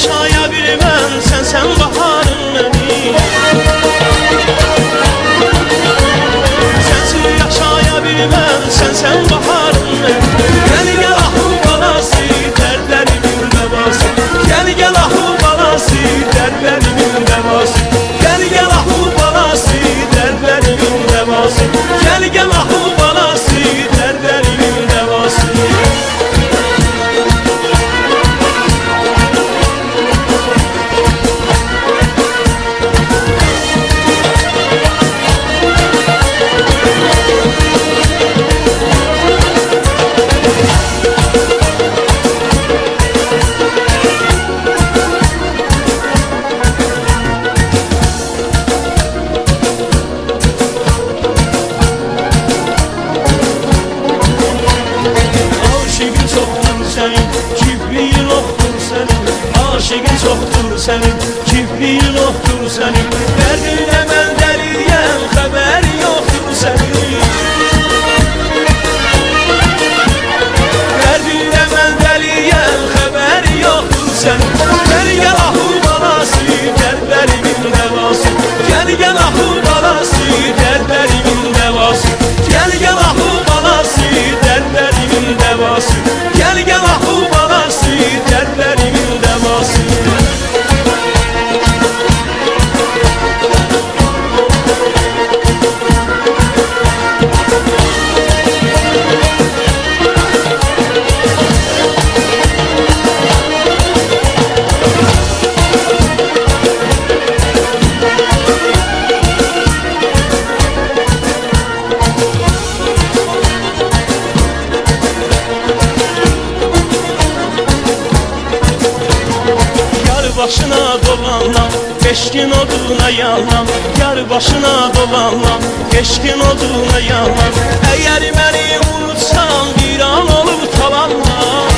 yaşaya bilmem, sen baharım benim. Sensiz yaşaya bilmem, sen baharım benim. Gel ahu balası, dertlerimin devası. Gel ahu balası, dertlerimin devası. Gel ahu balası, dertlerimin devası. Gel ahu balası, dertlerimin devası. Aşıqın çoxdur sənin, kibriyin oxdur sənin. Aşıqın çoxdur sənin, kibriyin oxdur sənin. Dərdinə mən dəliyəm, xəbəri yoxdur sənin. Dərdinə mən dəliyəm, xəbəri yoxdur sənin. Gel ahu balası, dərdlərimin devası. Gel ahu balası, dərdlərimin devası. Gel ahu balası, dərdlərimin devası. Gel ahu balası, dərdlərimin devası. Başına dolanlam, eşkin oduna yalan. Yar başına dolanlam, eşkin oduna yalan. Eğer beni unutsan bir an olur talanlam.